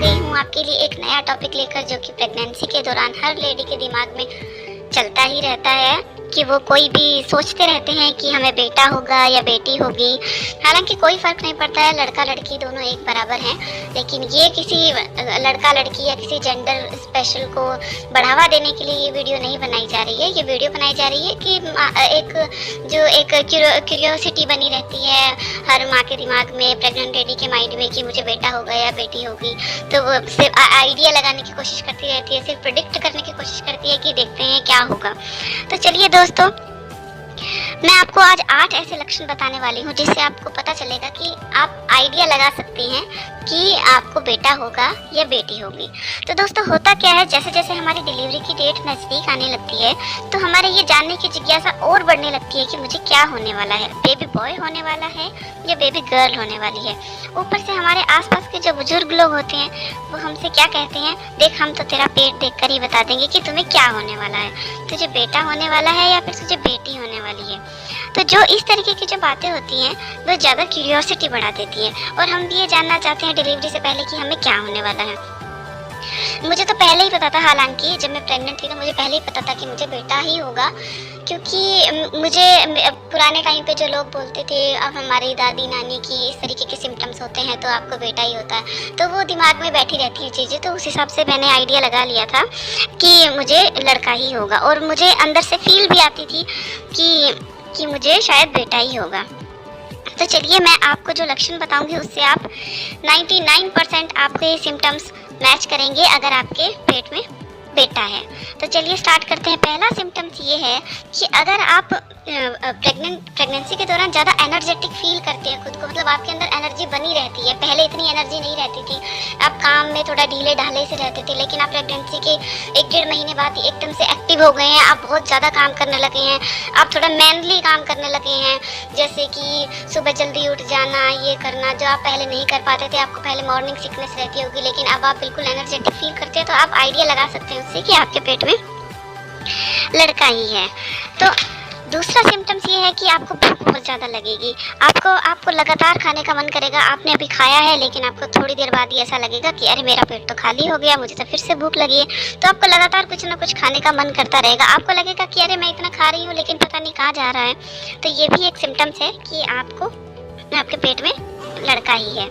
गई हूँ आपके लिए एक नया टॉपिक लेकर, जो कि प्रेगनेंसी के दौरान हर लेडी के दिमाग में चलता ही रहता है कि वो कोई भी सोचते रहते हैं कि हमें बेटा होगा या बेटी होगी। हालांकि कोई फ़र्क नहीं पड़ता है, लड़का लड़की दोनों एक बराबर हैं। लेकिन ये किसी लड़का लड़की या किसी जेंडर स्पेशल को बढ़ावा देने के लिए ये वीडियो नहीं बनाई जा रही है। ये वीडियो बनाई जा रही है कि एक क्यूरियोसिटी बनी रहती है हर माँ के दिमाग में, प्रेग्नेंट लेडी के माइंड में कि मुझे बेटा होगा या बेटी होगी। तो वो सिर्फ आइडिया लगाने की कोशिश करती रहती है, सिर्फ प्रेडिक्ट करने की कोशिश करती है कि देखते हैं क्या होगा। तो चलिए दोस्तों, मैं आपको आज 8 ऐसे लक्षण बताने वाली हूँ जिससे आपको पता चलेगा कि आप आइडिया लगा सकते हैं कि आपको बेटा होगा या बेटी होगी। तो दोस्तों, होता क्या है, जैसे जैसे हमारी डिलीवरी की डेट नज़दीक आने लगती है तो हमारे ये जानने की जिज्ञासा और बढ़ने लगती है कि मुझे क्या होने वाला है, बेबी बॉय होने वाला है या बेबी गर्ल होने वाली है। ऊपर से हमारे आसपास के जो बुजुर्ग लोग होते हैं वो हमसे क्या कहते हैं, देख हम तो तेरा पेट देखकर ही बता देंगे कि तुम्हें क्या होने वाला है, तुझे बेटा होने वाला है या फिर तुझे बेटी होने वाली है। तो जो इस तरीके की जो बातें होती हैं वो ज़्यादा क्यूरियोसिटी बढ़ा देती है और हम भी ये जानना चाहते हैं डिलीवरी से पहले कि हमें क्या होने वाला है। मुझे तो पहले ही पता था, हालांकि जब मैं प्रेग्नेंट थी तो मुझे पहले ही पता था कि मुझे बेटा ही होगा, क्योंकि मुझे पुराने टाइम पे जो लोग बोलते थे अब हमारी दादी नानी की इस तरीके के सिम्टम्स होते हैं तो आपको बेटा ही होता है, तो वो दिमाग में बैठी रहती है चीज़ें। तो उस हिसाब से मैंने आइडिया लगा लिया था कि मुझे लड़का ही होगा और मुझे अंदर से फील भी आती थी कि मुझे शायद बेटा ही होगा। तो चलिए, मैं आपको जो लक्षण बताऊंगी उससे आप 99% आपके ये सिम्टम्स मैच करेंगे अगर आपके पेट में बेटा है। तो चलिए स्टार्ट करते हैं। पहला सिम्टम्स ये है कि अगर आप प्रेगनेंसी के दौरान ज़्यादा एनर्जेटिक फील करते हैं खुद को, मतलब आपके अंदर एनर्जी बनी रहती है। पहले इतनी एनर्जी नहीं रहती थी, आप काम में थोड़ा ढीले ढाले से रहते थे, लेकिन आप प्रेगनेंसी के 1-1.5 महीने बाद एकदम से एक्टिव हो गए हैं, आप बहुत ज़्यादा काम करने लगे हैं, आप थोड़ा मैनली काम करने लगे हैं, जैसे कि सुबह जल्दी उठ जाना, ये करना जो आप पहले नहीं कर पाते थे। आपको पहले मॉर्निंग सिकनेस रहती होगी, लेकिन अब आप बिल्कुल एनर्जेटिक फील करते हैं। तो आप आइडिया लगा सकते हैं उससे कि आपके पेट में लड़का ही है। तो दूसरा सिम्टम्स ये है कि आपको भूख बहुत ज़्यादा लगेगी, आपको लगातार खाने का मन करेगा। आपने अभी खाया है लेकिन आपको थोड़ी देर बाद ही ऐसा लगेगा कि अरे मेरा पेट तो खाली हो गया, मुझे तो फिर से भूख लगी है। तो आपको लगातार कुछ ना कुछ खाने का मन करता रहेगा। आपको लगेगा कि अरे मैं इतना खा रही हूँ लेकिन पता नहीं कहाँ जा रहा है। तो ये भी एक सिम्टम्स है कि आपके पेट में लड़का ही है।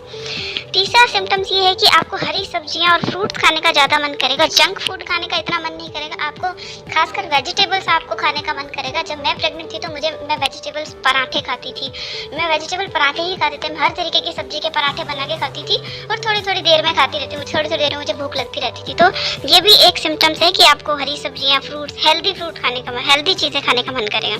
तीसरा सिम्टम्स ये है कि आपको हरी सब्जियां और फ्रूट्स खाने का ज़्यादा मन करेगा, जंक फूड खाने का इतना मन नहीं करेगा। आपको खासकर वेजिटेबल्स आपको खाने का मन करेगा। जब मैं प्रेग्नेंट थी तो मैं वेजिटेबल्स पराठे खाती थी, मैं वेजिटेबल पराठे ही खाती थी, मैं हर तरीके की सब्जी के पराठे बना के खाती थी और थोड़ी थोड़ी देर में खाती रहती हूँ, थोड़ी थोड़ी देर में मुझे भूख लगती रहती थी। तो ये भी एक सिम्टम्स है कि आपको हरी सब्जियाँ, फ्रूट्स, हेल्दी चीज़ें खाने का मन करेगा।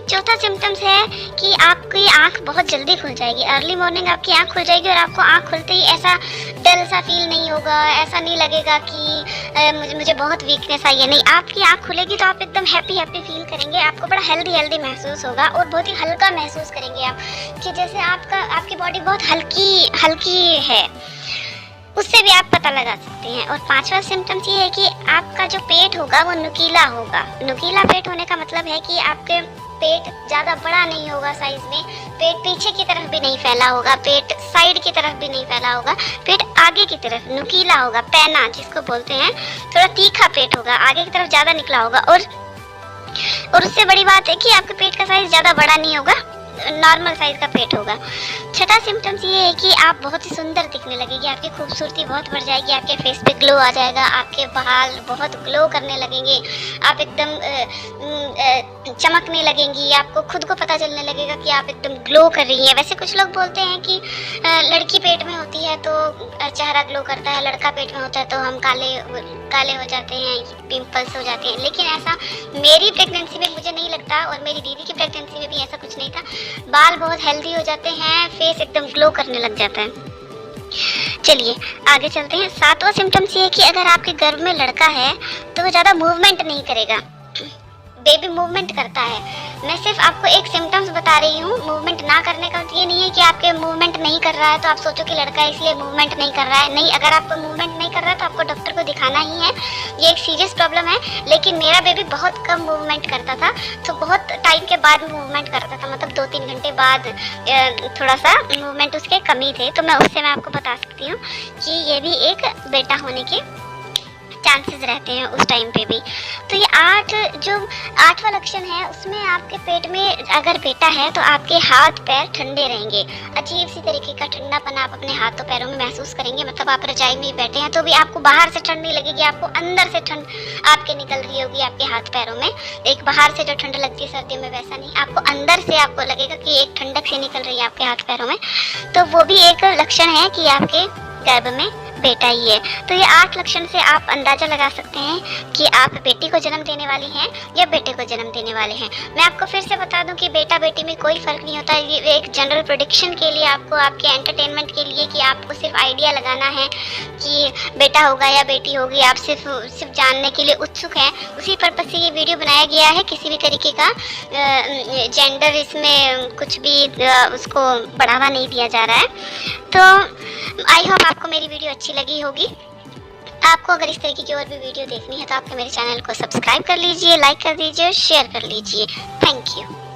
चौथा सिम्टम्स है कि आपकी आंख बहुत जल्दी खुल जाएगी, अर्ली मॉर्निंग आपकी आंख खुल जाएगी और आपको आंख खुलते ही ऐसा डल सा फील नहीं होगा, ऐसा नहीं लगेगा कि मुझे बहुत वीकनेस आई है। नहीं, आपकी आंख खुलेगी तो आप एकदम हैप्पी फील करेंगे, आपको बड़ा हेल्दी महसूस होगा और बहुत ही हल्का महसूस करेंगे आप, कि जैसे आपकी बॉडी बहुत हल्की है। उससे भी आप पता लगा सकते हैं। और पांचवा सिम्टम्स ये है कि आपका जो पेट होगा वो नुकीला होगा। नुकीला पेट होने का मतलब है कि आपके पेट ज़्यादा बड़ा नहीं होगा साइज में, पेट पीछे की तरफ भी नहीं फैला होगा, पेट साइड की तरफ भी नहीं फैला होगा, पेट आगे की तरफ नुकीला होगा, पैना जिसको बोलते हैं, थोड़ा तीखा पेट होगा, आगे की तरफ ज़्यादा निकला होगा। और उससे बड़ी बात है कि आपके पेट का साइज ज़्यादा बड़ा नहीं होगा, नॉर्मल साइज का पेट होगा। छठा सिम्टम्स ये है कि आप बहुत ही सुंदर दिखने लगेगी, आपकी खूबसूरती बहुत बढ़ जाएगी, आपके फेस पे ग्लो आ जाएगा, आपके बाल बहुत ग्लो करने लगेंगे, आप एकदम चमकने लगेंगी, आपको खुद को पता चलने लगेगा कि आप एकदम ग्लो कर रही हैं। वैसे कुछ लोग बोलते हैं कि लड़की पेट में होती है तो चेहरा ग्लो करता है, लड़का पेट में होता है तो हम काले हो जाते हैं, पिंपल्स हो जाते हैं, लेकिन ऐसा मेरी प्रेगनेंसी में मुझे नहीं लगता और मेरी दीदी की प्रेगनेंसी में भी ऐसा कुछ नहीं था। बाल बहुत हेल्दी हो जाते हैं, फेस एकदम ग्लो करने लग जाता है। चलिए आगे चलते हैं। सातवां सिम्टम्स ये है कि अगर आपके गर्भ में लड़का है तो वो ज़्यादा मूवमेंट नहीं करेगा, बेबी मूवमेंट करता है मैं सिर्फ आपको एक सिम्टम्स बता रही हूँ। मूवमेंट ना करने का ये नहीं है कि आपके मूवमेंट नहीं कर रहा है तो आप सोचो कि लड़का है इसलिए मूवमेंट नहीं कर रहा है। नहीं, अगर आपको मूवमेंट नहीं कर रहा है तो आपको डॉक्टर को दिखाना ही है। ये एक सीरियस प्रॉब्लम है। लेकिन मेरा बेबी बहुत कम मूवमेंट करता था, तो बहुत टाइम के बाद मूवमेंट करता था, मतलब 2-3 घंटे बाद थोड़ा सा मूवमेंट उसके कमी थे। तो मैं आपको बता सकती हूँ कि ये भी एक बेटा होने के चांसेस रहते हैं उस टाइम पे भी। तो ये 8वां लक्षण है, उसमें आपके पेट में अगर बेटा है तो आपके हाथ पैर ठंडे रहेंगे। अजीब सी तरीके का ठंडापन आप अपने हाथों पैरों में महसूस करेंगे। मतलब आप रजाई में बैठे हैं तो भी आपको बाहर से ठंड नहीं लगेगी, आपको अंदर से ठंड आपके निकल रही होगी आपके हाथ पैरों में। एक बाहर से जो ठंड लगती है सर्दियों में वैसा नहीं, आपको अंदर से आपको लगेगा कि एक ठंडक सी निकल रही है आपके हाथ पैरों में। तो वो भी एक लक्षण है कि आपके गर्भ में बेटा ही है। तो ये 8 लक्षण से आप अंदाजा लगा सकते हैं कि आप बेटी को जन्म देने वाली हैं या बेटे को जन्म देने वाले हैं। मैं आपको फिर से बता दूं कि बेटा बेटी में कोई फ़र्क नहीं होता। ये एक जनरल प्रेडिक्शन के लिए, आपको आपके एंटरटेनमेंट के लिए, कि आपको सिर्फ आइडिया लगाना है कि बेटा होगा या बेटी होगी, आप सिर्फ जानने के लिए उत्सुक हैं, उसी पर्पज़ से ये वीडियो बनाया गया है। किसी भी तरीके का जेंडर इसमें कुछ भी उसको बढ़ावा नहीं दिया जा रहा है। तो आई होप आपको मेरी वीडियो अच्छी लगी होगी। आपको अगर इस तरीके की और भी वीडियो देखनी है तो आपके मेरे चैनल को सब्सक्राइब कर लीजिए, लाइक कर दीजिए और शेयर कर लीजिए। Thank you.